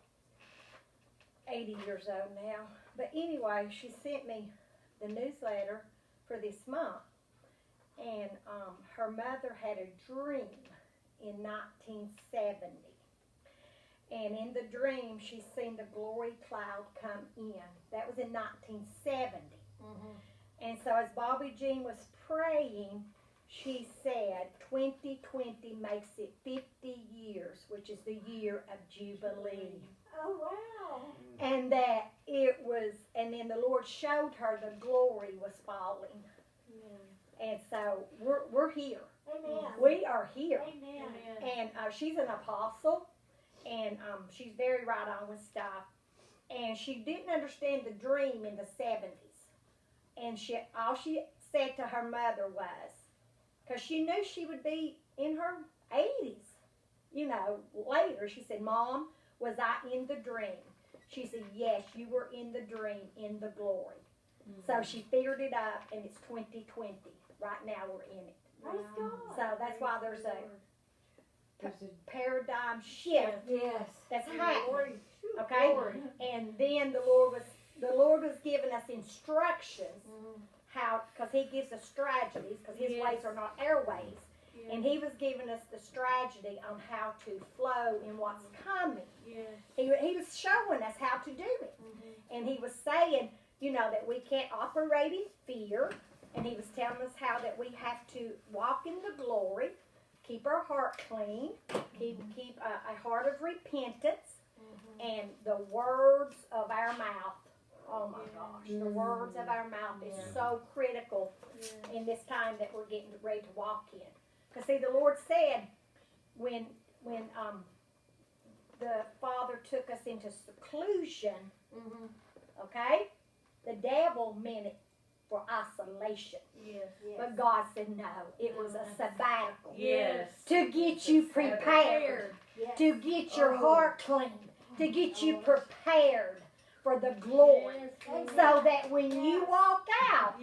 80 years old now. But anyway, she sent me the newsletter for this month. And her mother had a dream in 1970. And in the dream, she seen the glory cloud come in. That was in 1970. And so as Bobby Jean was praying, she said 2020 makes it 50 years, which is the year of Jubilee. Oh, wow. And that it was, and then the Lord showed her the glory was falling. And so we're here. Amen. We are here. Amen. And she's an apostle, and she's very right on with stuff. And she didn't understand the dream in the 70s. And all she said to her mother was, because she knew she would be in her 80s, later. She said, Mom, was I in the dream? She said, yes, you were in the dream, in the glory. So she figured it up, and it's 2020. Right now we're in it. Praise God. So that's why there's a paradigm shift that's happening. Okay? And then the Lord was giving us instructions how, because he gives us strategies, because his ways are not our ways. And he was giving us the strategy on how to flow in what's coming. He was showing us how to do it. And he was saying, that we can't operate in fear. And he was telling us how that we have to walk in the glory, keep our heart clean, keep a heart of repentance, and the words of our mouth. Oh my gosh, the words of our mouth is so critical in this time that we're getting ready to walk in. Because see, the Lord said when the Father took us into seclusion, okay, the devil meant it for isolation. But God said no, it was a sabbatical. To get you prepared, to get your heart clean, to get you prepared for the glory. So that when you walk out,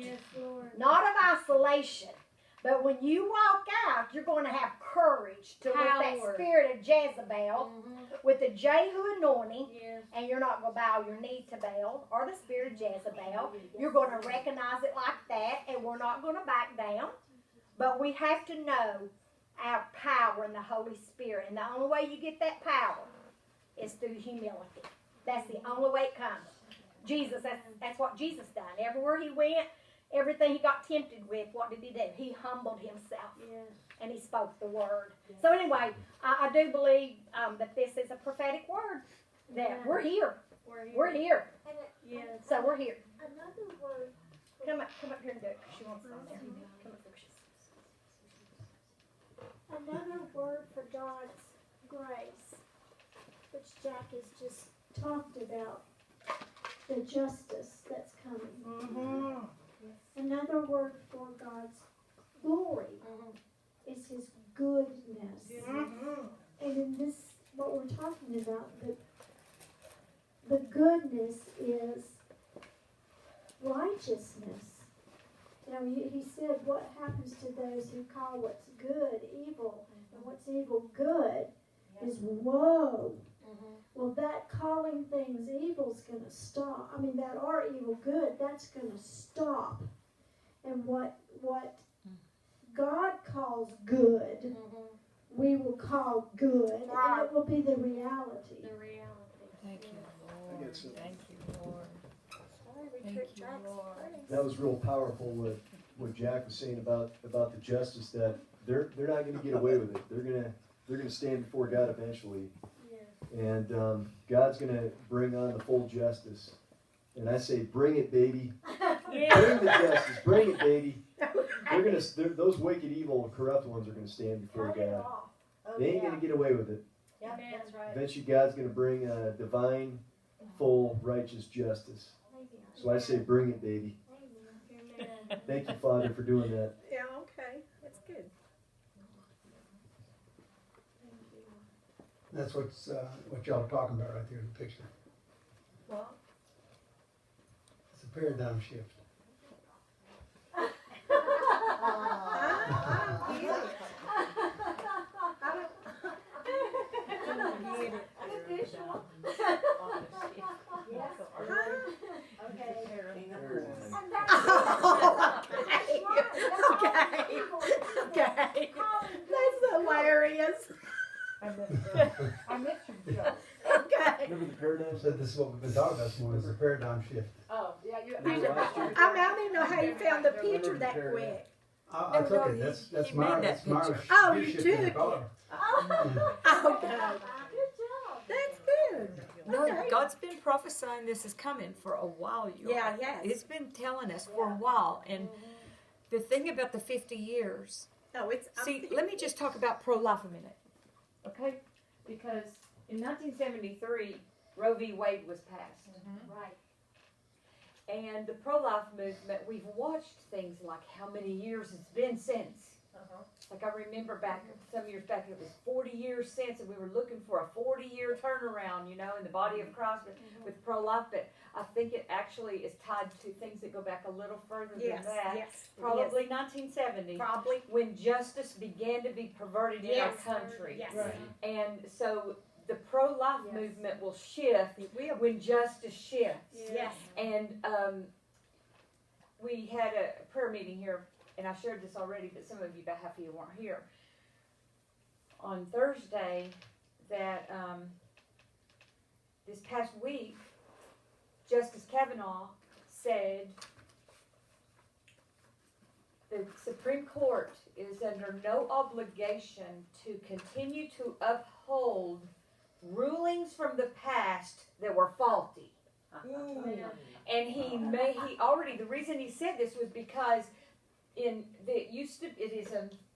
not of isolation, but when you walk out, you're going to have courage to let that spirit of Jezebel, with the Jehu anointing, and you're not going to bow your knee to Baal or the spirit of Jezebel. You're going to recognize it like that, and we're not going to back down. But we have to know our power in the Holy Spirit. And the only way you get that power is through humility. That's the only way it comes. Jesus, that's what Jesus done. Everywhere he went, everything he got tempted with, what did he do? He humbled himself. And he spoke the word. So anyway, I do believe that this is a prophetic word. That we're here. We're here. So we're here. Another word. Come up here and do it, because she wants to on there. Come up here. Another word for God's grace, which Jack has just talked about, the justice that's coming. Another word for God's glory is His goodness. And in this, what we're talking about, the goodness is righteousness. You know, he said, what happens to those who call what's good evil, and what's evil good is woe. Well, that calling things evil is going to stop. I mean, that are evil good, that's going to stop. And what God calls good, we will call good, and it will be the reality. Thank you, I Lord. get some. Thank you, Lord. Thank you, Lord. That was real powerful what Jack was saying about the justice, that they're not going to get away with it. They're gonna stand before God eventually, and God's going to bring on the full justice. And I say, bring it, baby. Bring the justice. Bring it, baby. Those wicked, evil, corrupt ones are going to stand before God. They ain't going to get away with it. Yeah, that's right. Eventually, God's going to bring a divine, full, righteous justice. So I say, bring it, baby. Thank you, Father, for doing that. Yeah, okay. That's good. That's what y'all are talking about right there in the picture. Well, It's a paradigm shift. Okay. That's hilarious. I missed your joke. Okay. Remember the paradigm? So this is what we've been talking about this morning, is a paradigm shift. Oh, yeah, I don't even know how you found the picture that quick. I took it. That's he my made that my picture. Oh, you shift in the took car. Okay. That's good. No, Okay. God's been prophesying this is coming for a while, you all. Yeah, yes. It's been telling us for a while. And the thing about the 50 years, No, it's. see, let me just talk about pro-life a minute. Okay? Because in 1973, Roe v. Wade was passed. Right. And the pro-life movement, we've watched things like how many years it's been since. Like I remember back, some years back, it was 40 years since, and we were looking for a 40-year turnaround, in the body of Christ with pro-life. But I think it actually is tied to things that go back a little further than that. Yes. Probably 1970, Probably. when justice began to be perverted in our Yes. country. Yes. Right. And so the pro-life Yes. movement will shift It will. when justice shifts. Yes. And we had a prayer meeting here, and I shared this already, but some of you, about half of you weren't here. On Thursday, that this past week, Justice Kavanaugh said the Supreme Court is under no obligation to continue to uphold rulings from the past that were faulty. And the reason he said this was because it is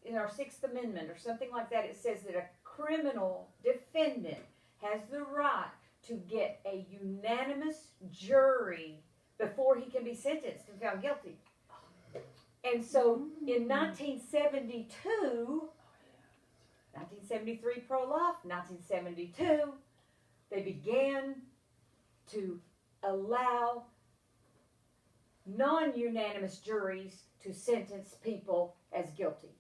in our Sixth Amendment or something like that, it says that a criminal defendant has the right to get a unanimous jury before he can be sentenced and found guilty. And so in 1973 pro-life, 1972, they began to allow non-unanimous juries to sentence people as guilty.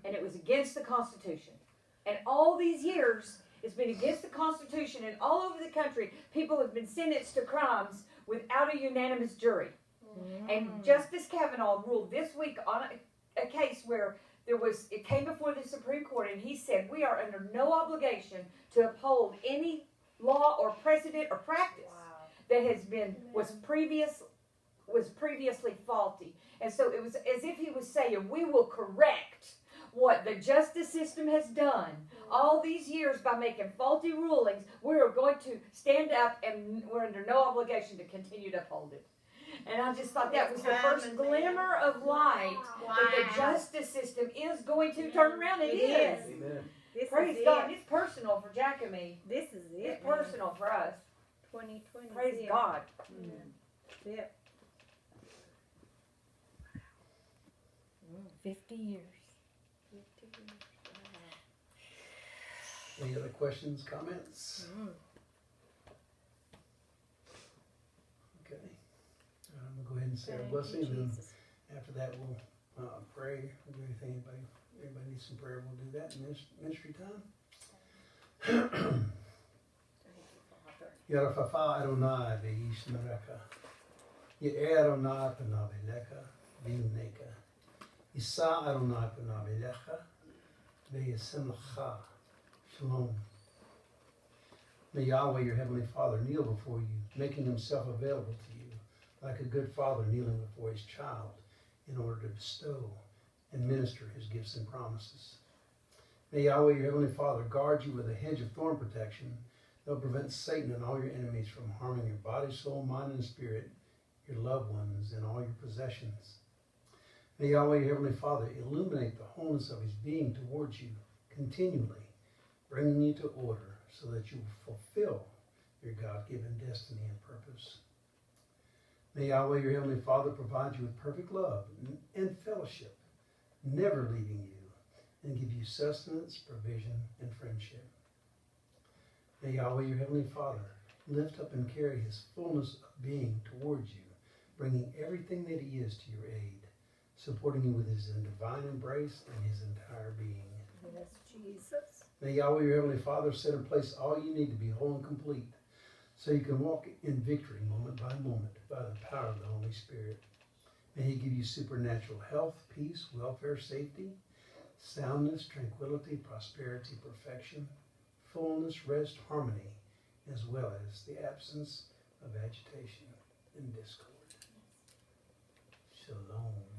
And it was against the Constitution. And all these years, It's been against the Constitution, and all over the country, people have been sentenced to crimes without a unanimous jury. And Justice Kavanaugh ruled this week on a case where it came before the Supreme Court, and he said we are under no obligation to uphold any law or precedent or practice that was previously faulty. And so it was as if he was saying, we will correct what the justice system has done all these years by making faulty rulings. We are going to stand up, and we're under no obligation to continue to uphold it. And I just thought that was the first glimmer of light that the justice system is going to turn around. It is. Amen. Praise God. It's personal for Jack and me. This is it. It's personal for us. 2020. Praise God. Yep. 50 years. Any other questions, comments? Okay. I'm gonna go ahead and say our blessing, and after that we'll pray. We'll do anything. Everybody needs some prayer. We'll do that in ministry time. Yarafafa Adonai ve'yishmereka. Ye'eronai panaveleka v'yuneka. Yisa Adonai panavelecha ve'yasemlecha. Shalom. May Yahweh, your heavenly Father, kneel before you, making himself available to you, like a good father kneeling before his child, in order to bestow and minister his gifts and promises. May Yahweh, your heavenly Father, guard you with a hedge of thorn protection that will prevent Satan and all your enemies from harming your body, soul, mind, and spirit, your loved ones, and all your possessions. May Yahweh, your heavenly Father, illuminate the wholeness of his being towards you continually, bringing you to order so that you will fulfill your God-given destiny and purpose. May Yahweh, your heavenly Father, provide you with perfect love and fellowship, never leaving you, and give you sustenance, provision, and friendship. May Yahweh, your heavenly Father, lift up and carry his fullness of being towards you, bringing everything that he is to your aid, supporting you with his divine embrace and his entire being. Yes, Jesus. May Yahweh, your heavenly Father, set in place all you need to be whole and complete, so you can walk in victory moment by moment by the power of the Holy Spirit. May he give you supernatural health, peace, welfare, safety, soundness, tranquility, prosperity, perfection, fullness, rest, harmony, as well as the absence of agitation and discord. Shalom.